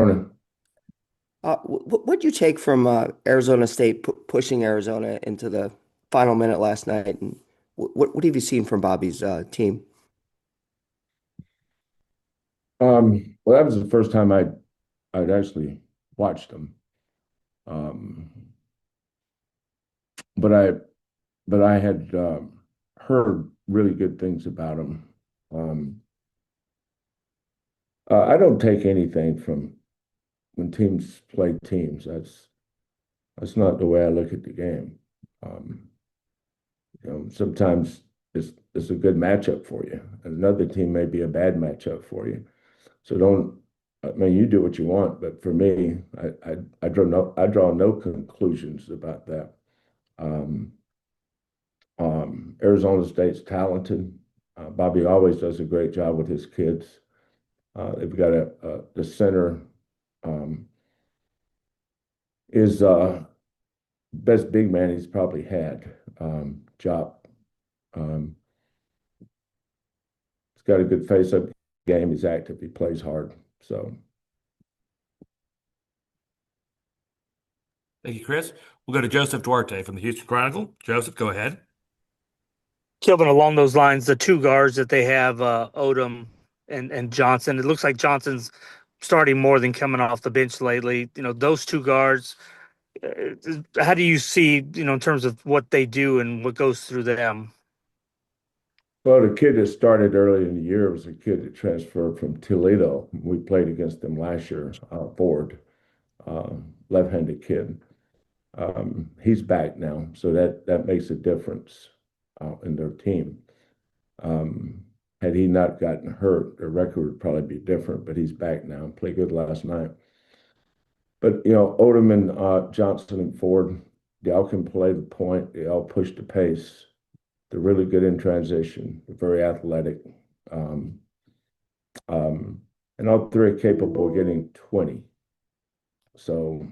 Morning. What'd you take from Arizona State pushing Arizona into the final minute last night? And what have you seen from Bobby's team? Well, that was the first time I'd actually watched them. Um, but I but I had heard really good things about them. Um, I don't take anything from when teams play teams. That's not the way I look at the game. Um, sometimes it's a good matchup for you. Another team may be a bad matchup for you. So don't. I mean, you do what you want, but for me, I draw no conclusions about that. Um, Arizona State's talented. Bobby always does a great job with his kids. They've got the center um, is best big man he's probably had. Jop. Um, he's got a good face-up game. He's active. He plays hard. So Thank you, Chris. We'll go to Joseph Duarte from the Houston Chronicle. Joseph, go ahead. Kelvin, along those lines, the two guards that they have, Odom and Johnson, it looks like Johnson's starting more than coming off the bench lately. Those two guards, how do you see, in terms of what they do and what goes through them? Well, the kid that started early in the year was a kid that transferred from Toledo. We played against them last year, Ford, uh, left-handed kid. He's back now, so that makes a difference in their team. Um, had he not gotten hurt, their record would probably be different, but he's back now and played good last night. But, Odom and Johnson and Ford, they all can play the point. They all push the pace. They're really good in transition. They're very athletic. Um, and all three are capable of getting 20. So,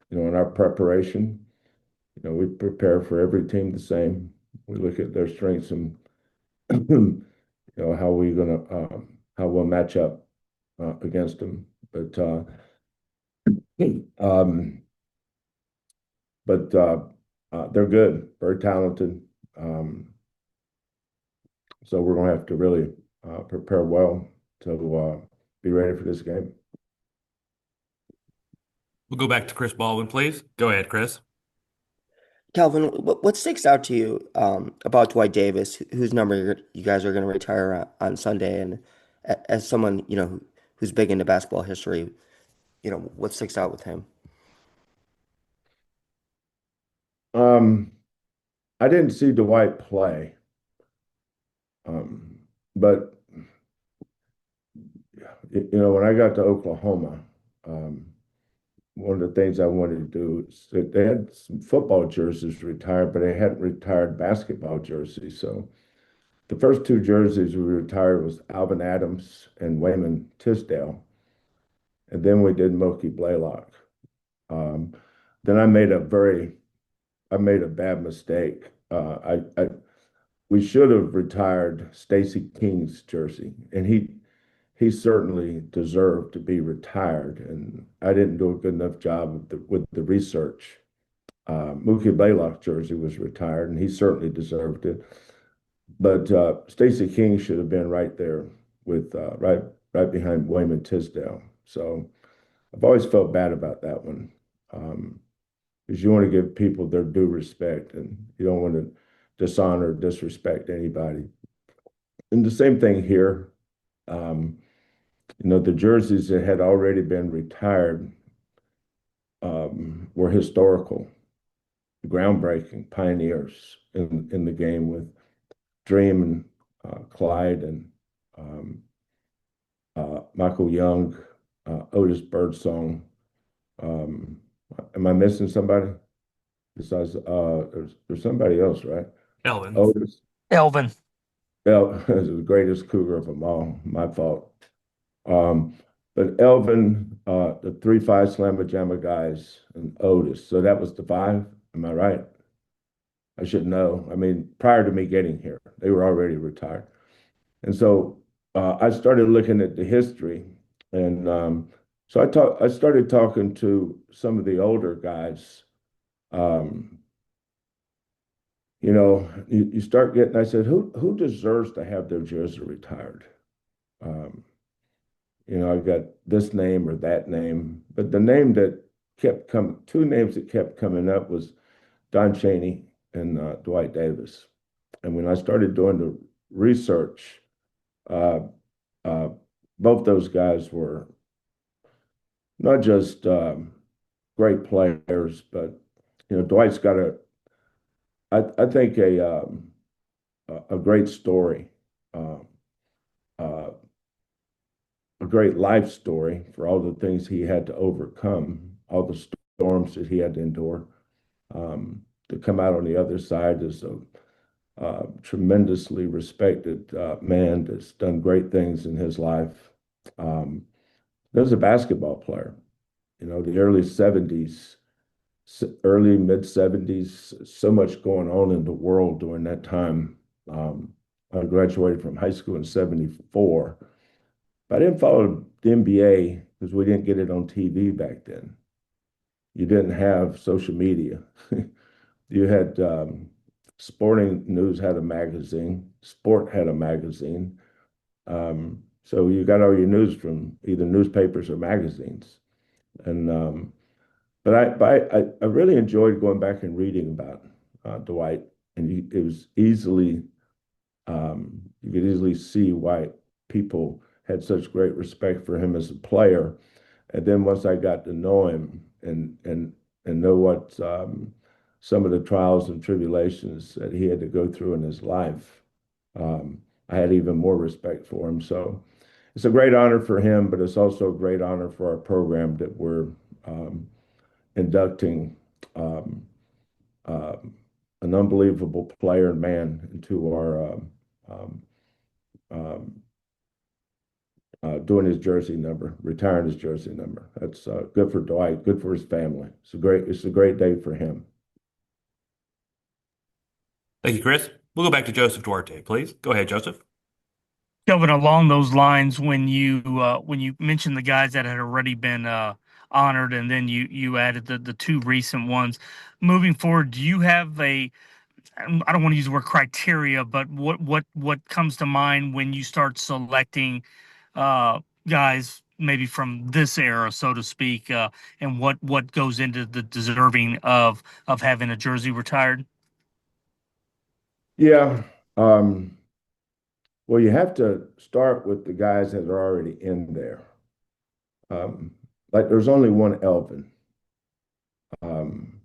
in our preparation, we prepare for every team the same. We look at their strengths and how we'll match up against them. Um, but they're good, very talented. Um, so we're going to have to really prepare well to be ready for this game. We'll go back to Chris Baldwin, please. Go ahead, Chris. Calvin, what sticks out to you about Dwight Davis, whose number you guys are going to retire on Sunday, and as someone who's big into basketball history, what sticks out with him? Um, I didn't see Dwight play, but when I got to Oklahoma, um, one of the things I wanted to do is they had some football jerseys retired, but they hadn't retired basketball jerseys. So the first two jerseys we retired was Alvin Adams and Wayman Tisdale, and then we did Mookie Blaylock. Um, then I made a bad mistake. We should have retired Stacey King's jersey, and he certainly deserved to be retired, and I didn't do a good enough job with the research. Mookie Blaylock jersey was retired, and he certainly deserved it. But Stacey King should have been right there with right behind Wayman Tisdale. So I've always felt bad about that one, because you want to give people their due respect, and you don't want to dishonor or disrespect anybody. And the same thing here. Um, the jerseys that had already been retired were historical, groundbreaking pioneers in the game with Dream and Clyde and um, Michael Young, Otis Birdsong. Um, am I missing somebody? Besides, there's somebody else, right? Elvin. Otis. Elvin. Well, the greatest cougar of them all. My fault. Um, but Elvin, the 3-5 Slamma Jamma guys, and Otis. So that was the five. Am I right? I should know. I mean, prior to me getting here, they were already retired. And so I started looking at the history, and I started talking to some of the older guys. Um, you start getting, I said, who deserves to have their jersey retired? Um, I got this name or that name, but the name that kept coming, two names that kept coming up was Don Chaney and Dwight Davis. And when I started doing the research, uh, uh, both those guys were not just great players, but Dwight's got I think a great story, uh, uh, a great life story for all the things he had to overcome, all the storms that he had to endure. To come out on the other side as a tremendously respected man that's done great things in his life. Um, there's a basketball player, the early 70s, early mid 70s, so much going on in the world during that time. I graduated from high school in 74, but I didn't follow the NBA because we didn't get it on TV back then. You didn't have social media. You had Sporting News had a magazine, Sport had a magazine. So you got all your news from either newspapers or magazines. And I really enjoyed going back and reading about Dwight, and it was easily you could easily see why people had such great respect for him as a player. And then once I got to know him and know what some of the trials and tribulations that he had to go through in his life, I had even more respect for him. So it's a great honor for him, but it's also a great honor for our program that we're um, inducting um, uh, an unbelievable player and man into our um, um, doing his jersey number, retiring his jersey number. That's good for Dwight, good for his family. It's a great day for him. Thank you, Chris. We'll go back to Joseph Duarte, please. Go ahead, Joseph. Kelvin, along those lines, when you mentioned the guys that had already been honored, and then you added the two recent ones, moving forward, do you have I don't want to use the word criteria, but what comes to mind when you start selecting guys maybe from this era, so to speak, and what goes into the deserving of having a jersey retired? Yeah. Well, you have to start with the guys that are already in there. Um, like there's only one Elvin, um,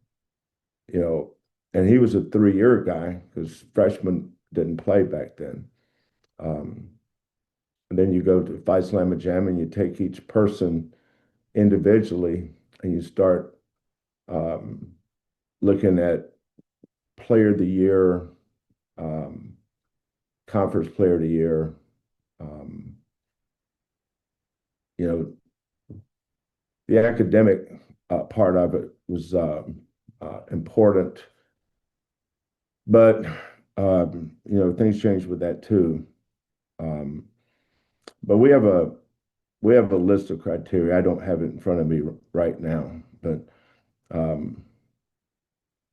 you know, and he was a 3-year guy because freshmen didn't play back then. Um, and then you go to Phi Slamma Jam and you take each person individually and you start um, looking at player of the year, um, conference player of the year. Um, you know, the academic part of it was important, but things changed with that too. Um, but we have a list of criteria. I don't have it in front of me right now, but um,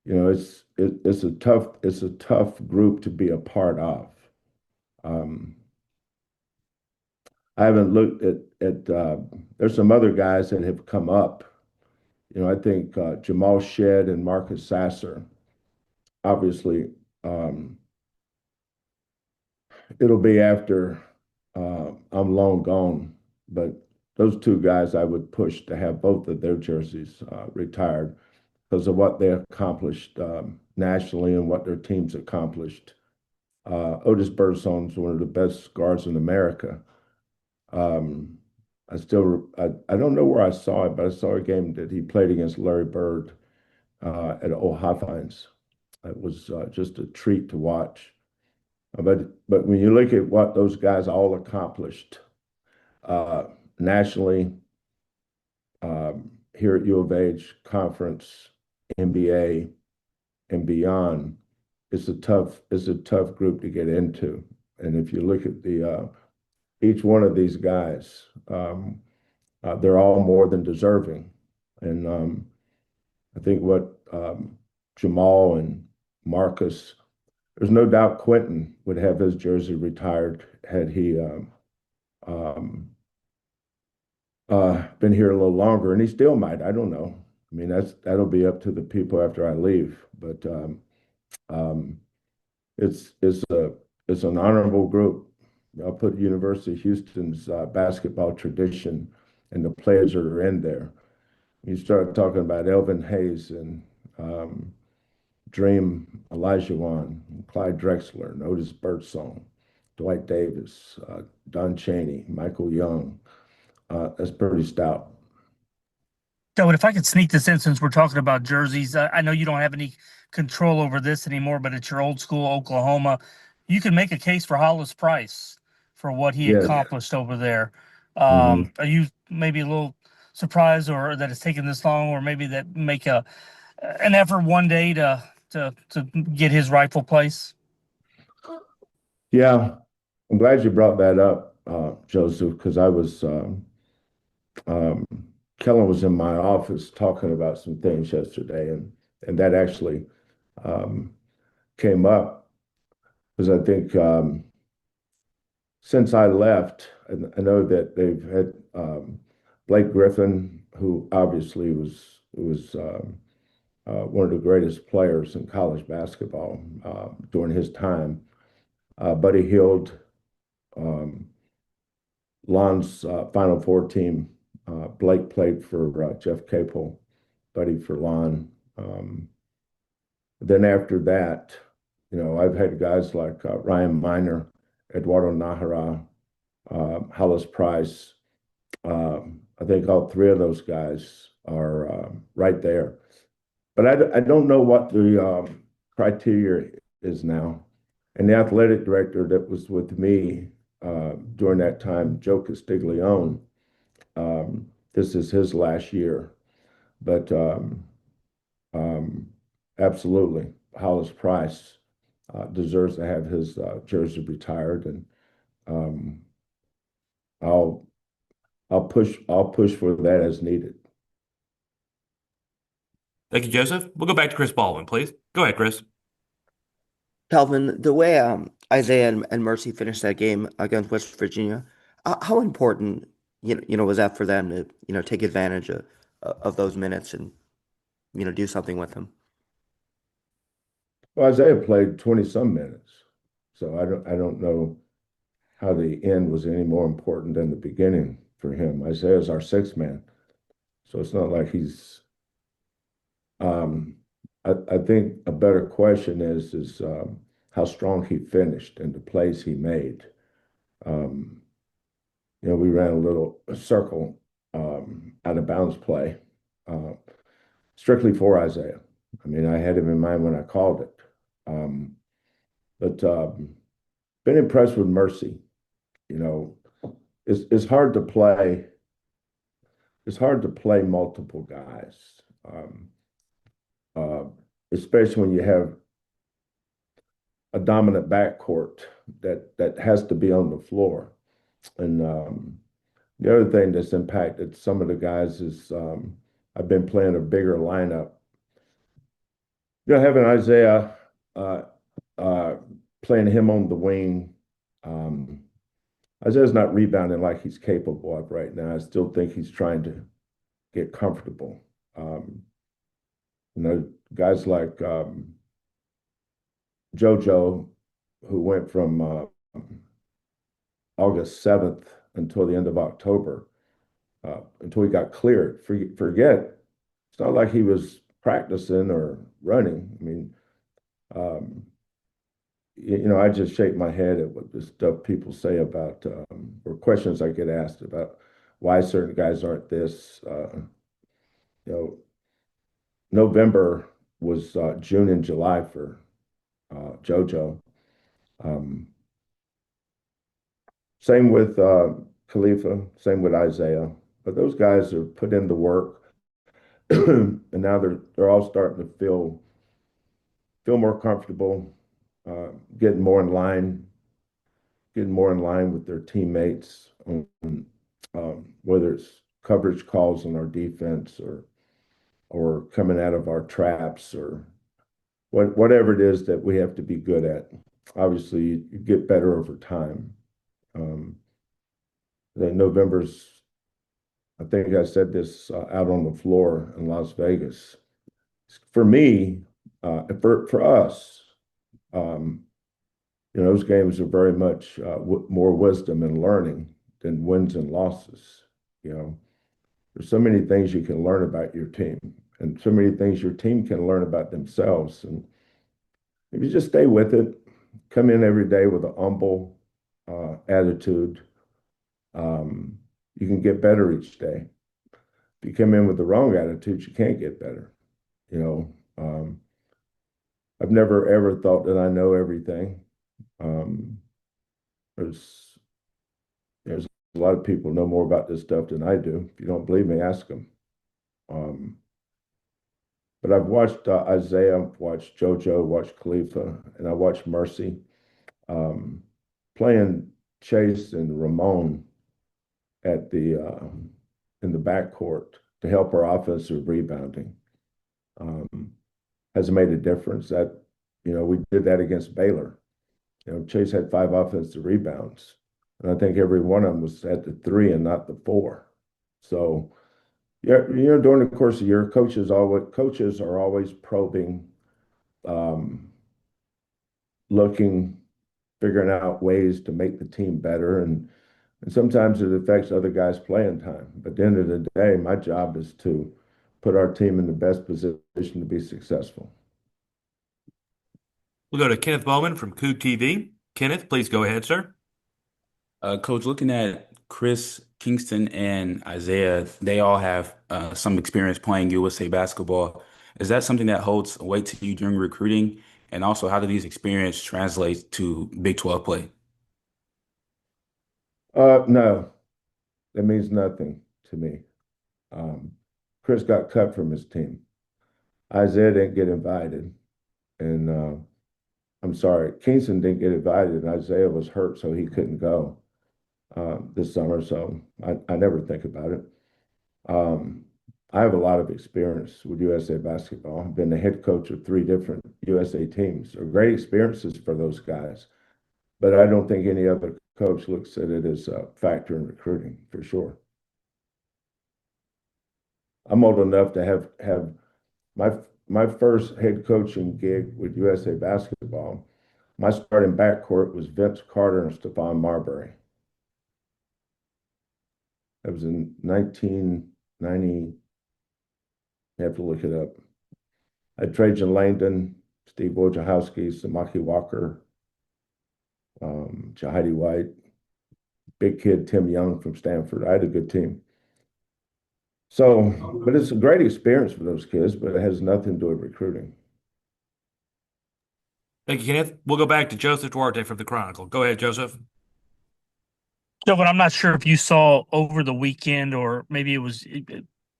it's a tough group to be a part of. Um, I haven't looked at there's some other guys that have come up. I think Jamal Shedd and Marcus Sasser. Obviously, um, it'll be after I'm long gone, but those two guys I would push to have both of their jerseys retired because of what they accomplished nationally and what their teams accomplished. Otis Birdsong's one of the best guards in America. Um, I don't know where I saw it, but I saw a game that he played against Larry Bird at Old Hawthorns. It was just a treat to watch. But when you look at what those guys all accomplished uh, nationally, here at U of H, conference, NBA, and beyond, it's a tough group to get into. And if you look at the each one of these guys, they're all more than deserving. And I think what Jamal and Marcus, there's no doubt Quentin would have his jersey retired had he um, been here a little longer, and he still might. I don't know. I mean, that'll be up to the people after I leave. But um, it's an honorable group. I'll put University of Houston's basketball tradition and the players that are in there. You start talking about Elvin Hayes and Dream Olajuwon, Clyde Drexler, and Otis Birdsong, Dwight Davis, Don Chaney, Michael Young. That's pretty stout. So, if I could sneak this in, since we're talking about jerseys, I know you don't have any control over this anymore, but it's your old school Oklahoma. You can make a case for Hollis Price for what he Yes. accomplished over there. Mhm. Are you maybe a little surprised, or that it's taken this long, or maybe that make an effort one day to get his rightful place? Yeah, I'm glad you brought that up, Joseph, because um, Kellen was in my office talking about some things yesterday, and that actually um, came up because I think since I left, I know that they've had Blake Griffin, who obviously was one of the greatest players in college basketball during his time. Buddy Hield, um, Lon's Final Four team. Blake played for Jeff Capel, Buddy for Lon. Then after that, I've had guys like Ryan Miner, Eduardo Nahara, Hollis Price. I think all three of those guys are right there. But I don't know what the criteria is now. And the athletic director that was with me during that time, Joe Castiglione, this is his last year. But um, absolutely, Hollis Price deserves to have his jersey retired, and um, I'll I'll push for that as needed. Thank you, Joseph. We'll go back to Chris Baldwin, please. Go ahead, Chris. Calvin, the way Isaiah and Mercy finished that game against West Virginia, how important was that for them to take advantage of those minutes and do something with them? Well, Isaiah played 20 some minutes, so I don't know how the end was any more important than the beginning for him. Isaiah's our sixth man, so it's not like he's. Um, I think a better question is how strong he finished and the plays he made. Um, we ran a little circle out of bounds play, uh, strictly for Isaiah. I mean, I had him in mind when I called it. But been impressed with Mercy. You know, it's hard to play. It's hard to play multiple guys, um, uh, especially when you have a dominant backcourt that has to be on the floor. And the other thing that's impacted some of the guys is I've been playing a bigger lineup. Having Isaiah uh, uh, playing him on the wing. Um, Isaiah's not rebounding like he's capable of right now. I still think he's trying to get comfortable. Um, Guys like JoJo, who went from August 7th until the end of October, until he got cleared. Forget, it's not like he was practicing or running. I mean, um, I just shake my head at what the stuff people say about, or questions I get asked about why certain guys aren't this. You know, November was June and July for JoJo. Um, Same with Khalifa, same with Isaiah. But those guys have put in the work, and now they're all starting to feel more comfortable, uh, getting more in line, getting more in line with their teammates, whether it's coverage calls on our defense or coming out of our traps or whatever it is that we have to be good at. Obviously, you get better over time. The November's, I think I said this out on the floor in Las Vegas. For me, for us, those games are very much more wisdom and learning than wins and losses. There's so many things you can learn about your team, and so many things your team can learn about themselves. And if you just stay with it, come in every day with a humble attitude, you can get better each day. If you come in with the wrong attitude, you can't get better. I've never ever thought that I know everything. Um, there's there's a lot of people know more about this stuff than I do. If you don't believe me, ask them. Um, but I've watched Isaiah, watched JoJo, watched Khalifa, and I watched Mercy playing Chase and Ramon at the in the backcourt to help our offensive rebounding. Has made a difference. That we did that against Baylor. Chase had 5 offensive rebounds, and I think every one of them was at the 3 and not the 4. So, yeah, during the course of the year, coaches are always probing, looking, figuring out ways to make the team better, and sometimes it affects other guys' playing time. But at the end of the day, my job is to put our team in the best position to be successful. We'll go to Kenneth Bowman from Coug TV. Kenneth, please go ahead, sir. Coach, looking at Chris, Kingston, and Isaiah, they all have some experience playing USA basketball. Is that something that holds weight to you during recruiting? And also, how do these experiences translate to Big 12 play? No, that means nothing to me. Chris got cut from his team. Isaiah didn't get invited, and I'm sorry, Kingston didn't get invited, and Isaiah was hurt, so he couldn't go this summer. So I never think about it. I have a lot of experience with USA basketball. I've been the head coach of 3 different USA teams. They're great experiences for those guys, but I don't think any other coach looks at it as a factor in recruiting for sure. I'm old enough to have my first head coaching gig with USA basketball. My starting backcourt was Vince Carter and Stephon Marbury. That was in 1990. You have to look it up. I had Trajan Langdon, Steve Wojciechowski, Samaki Walker, Jahidi White, big kid Tim Young from Stanford. I had a good team. So, but it's a great experience for those kids, but it has nothing to do with recruiting. Thank you, Kenneth. We'll go back to Joseph Duarte from the Chronicle. Go ahead, Joseph. Kelvin, I'm not sure if you saw over the weekend or maybe it was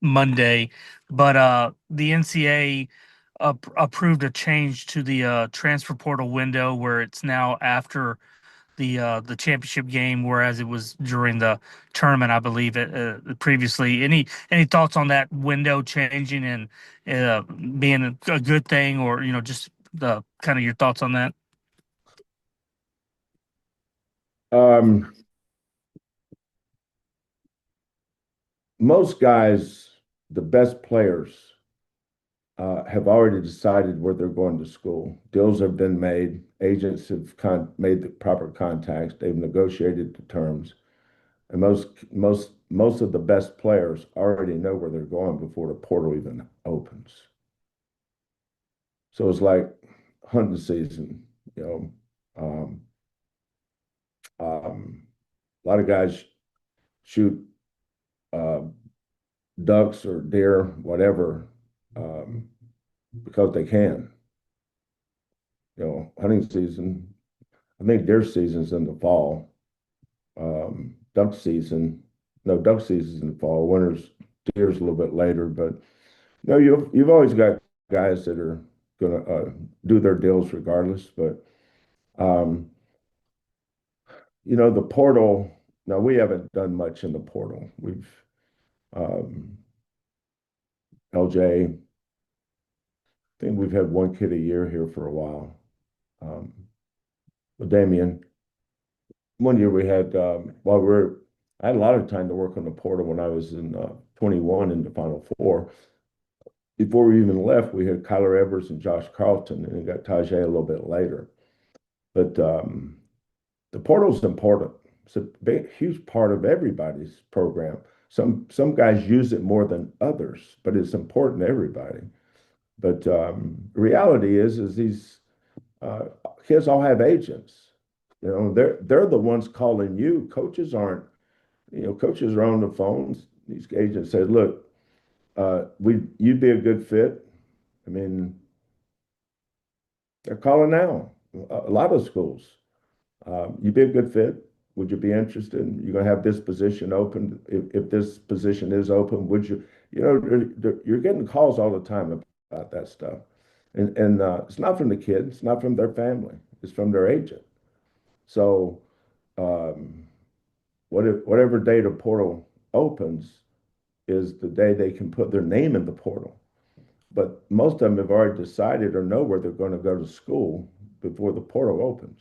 Monday, but the NCAA approved a change to the transfer portal window where it's now after the championship game, whereas it was during the tournament, I believe, previously. Any thoughts on that window changing and being a good thing, or just the kind of your thoughts on that? Most guys, the best players, have already decided where they're going to school. Deals have been made. Agents have made the proper contacts. They've negotiated the terms, and most of the best players already know where they're going before the portal even opens. So it's like hunting season. A lot of guys shoot ducks or deer, whatever, because they can. Hunting season, I think deer season's in the fall. Duck season, no, duck season's in the fall. Deer's a little bit later, but you've always got guys that are gonna do their deals regardless. But the portal. Now we haven't done much in the portal. Um, LJ, I think we've had one kid a year here for a while. Um, with Damien, one year we had I had a lot of time to work on the portal when I was in 21 in the Final Four. Before we even left, we had Kyler Evers and Josh Carlton, and we got Tajay a little bit later. But the portal's important. It's a big, huge part of everybody's program. Some guys use it more than others, but it's important to everybody. But the reality is these uh, kids all have agents. You know, they're the ones calling you. Coaches aren't. You know, coaches are on the phones. These agents say, "Look, you'd be a good fit." I mean, they're calling now. A lot of schools. You'd be a good fit. Would you be interested? You're going to have this position open. If this position is open, would you? You know, you're getting calls all the time about that stuff, and it's not from the kid. It's not from their family. It's from their agent. So, um, whatever day the portal opens is the day they can put their name in the portal. But most of them have already decided or know where they're going to go to school before the portal opens.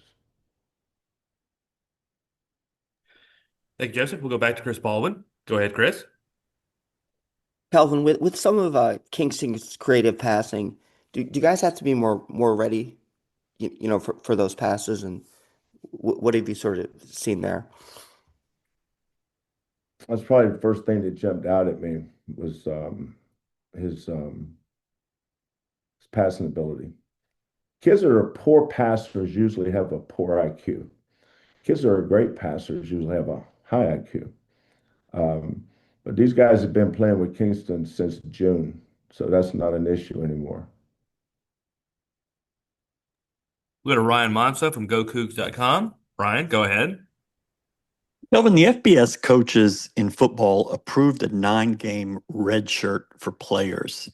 Thank you, Joseph. We'll go back to Chris Baldwin. Go ahead, Chris. Calvin, with some of Kingston's creative passing, do you guys have to be more ready, you know, for those passes? And what have you sort of seen there? That's probably the first thing that jumped out at me was his, um, his passing ability. Kids that are poor passers usually have a poor IQ. Kids that are great passers usually have a high IQ. Um, but these guys have been playing with Kingston since June, so that's not an issue anymore. We'll go to Ryan Monso from GoCougs.com. Ryan, go ahead. Kelvin, the FBS coaches in football approved a 9-game red shirt for players.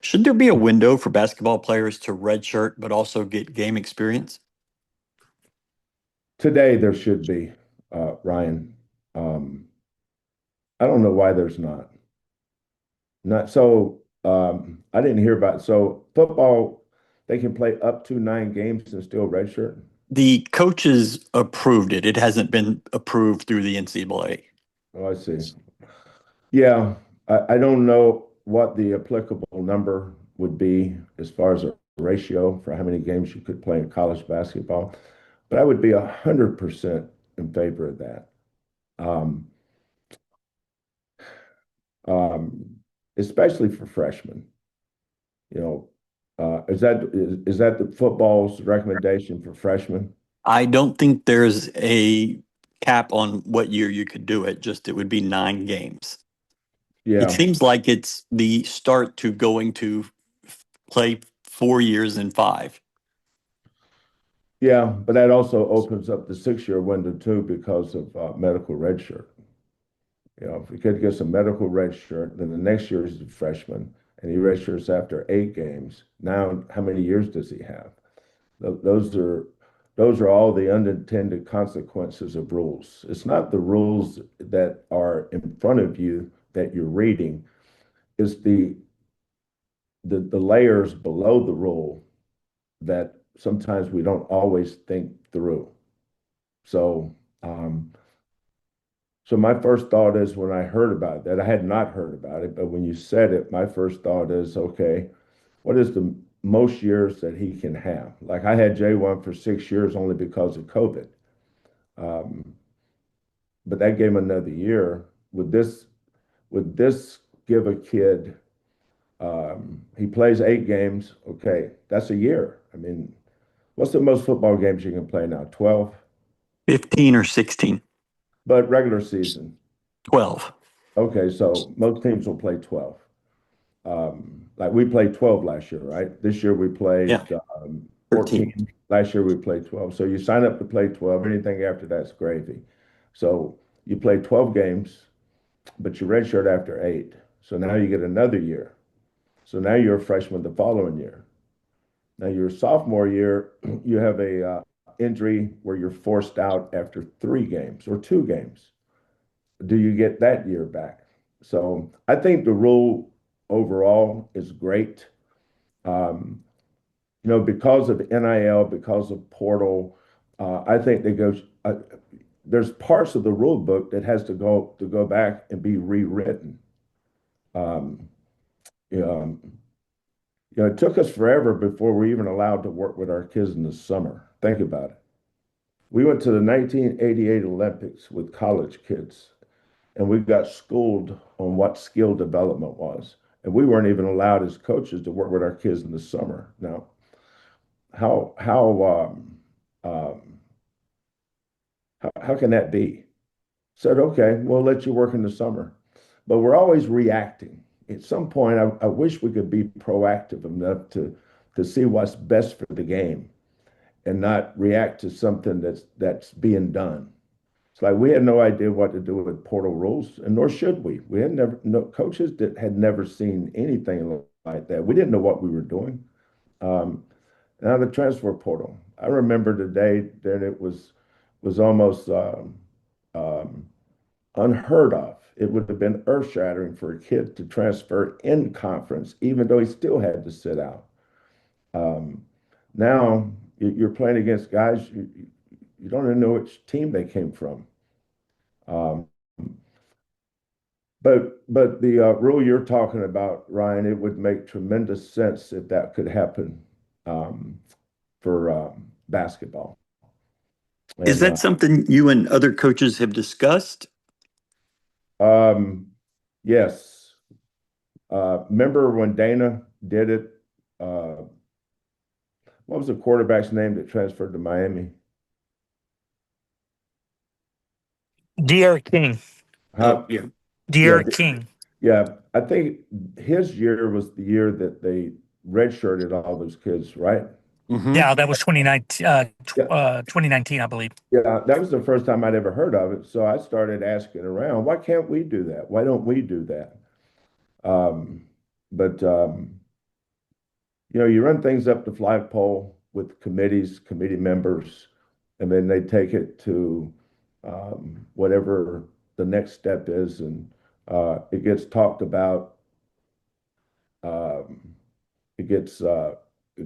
Should there be a window for basketball players to redshirt but also get game experience? Today there should be, Ryan. Um, I don't know why there's not. Not so. I didn't hear about so football. They can play up to 9 games and still redshirt. The coaches approved it. It hasn't been approved through the NCAA. Oh, I see. Yeah, I don't know what the applicable number would be as far as a ratio for how many games you could play in college basketball, but I would be 100% in favor of that. Um, um, Especially for freshmen. You know, is that the football's recommendation for freshmen? I don't think there's a cap on what year you could do it, just it would be 9 games. It Yeah, seems like it's the start to going to play 4 years in 5. yeah, but that also opens up the 6-year window too because of medical redshirt. You know, if a kid gets a medical red shirt, then the next year is a freshman, and he redshirts after 8 games. Now, how many years does he have? Those are all the unintended consequences of rules. It's not the rules that are in front of you that you're reading. It's the layers below the rule that sometimes we don't always think through. So um, So my first thought is when I heard about that, I had not heard about it, but when you said it, my first thought is, okay, what is the most years that he can have? Like I had J1 for 6 years only because of COVID. Um, but that gave him another year. Would this give a kid he plays 8 games, okay, that's a year. I mean, what's the most football games you can play now? 12? 15 or 16. But regular season. 12. Okay, so most teams will play 12. Like we played 12 last year, right? This year we Yeah. played 13. 14. Last year we played 12. So you sign up to play 12. Anything after that's gravy. So you play 12 games, but you redshirt after 8. So now you get another year. So now you're a freshman the following year. Now your sophomore year, you have a injury where you're forced out after 3 games or 2 games. Do you get that year back? So I think the rule overall is great. Because of NIL, because of portal, I think there's parts of the rule book that has to go back and be rewritten. Um, you know, it took us forever before we even allowed to work with our kids in the summer. Think about it. We went to the 1988 Olympics with college kids, and we got schooled on what skill development was. And we weren't even allowed as coaches to work with our kids in the summer. Now, how how can that be? Said, okay, we'll let you work in the summer, but we're always reacting. At some point, I wish we could be proactive enough to see what's best for the game and not react to something that's being done. It's like we had no idea what to do with portal rules, and nor should we. We had never, no coaches that had never seen anything like that. We didn't know what we were doing. Um, Now the transfer portal. I remember the day that it was almost um, unheard of. It would have been earth-shattering for a kid to transfer in conference, even though he still had to sit out. Um, Now you're playing against guys you don't even know which team they came from. Um, but the rule you're talking about, Ryan, it would make tremendous sense if that could happen um, for basketball. Is And that something you and other coaches have discussed? yes, remember when Dana did it? What was the quarterback's name that transferred to Miami? De'Aaron King. Huh? Yeah. Yeah, De'Aaron King. yeah. I think his year was the year that they redshirted all those kids, right? Hmm. Yeah, that was 2019, Yeah, 2019, I believe. yeah. That was the first time I'd ever heard of it. So I started asking around, why can't we do that? Why don't we do that? Um, but you run things up the flagpole with committees, committee members, and then they take it to whatever the next step is, and it gets talked about. Um, it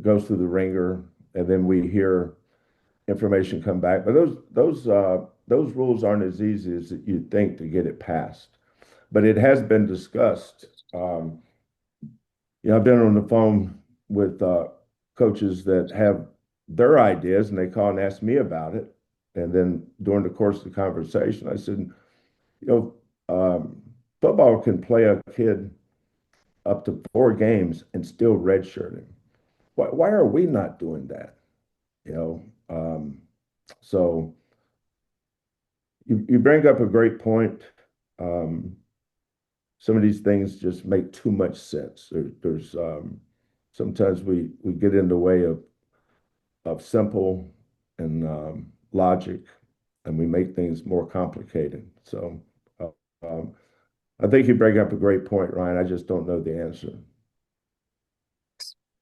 goes through the ringer, and then we hear information come back. But those rules aren't as easy as you'd think to get it passed. But it has been discussed. I've been on the phone with coaches that have their ideas, and they call and ask me about it. And then during the course of the conversation, I said, you know, football can play a kid up to 4 games and still redshirt him. Why are we not doing that? You know, so you bring up a great point. Um, some of these things just make too much sense. There's sometimes we get in the way of simple and logic, and we make things more complicated. So uh, um, I think you bring up a great point, Ryan. I just don't know the answer.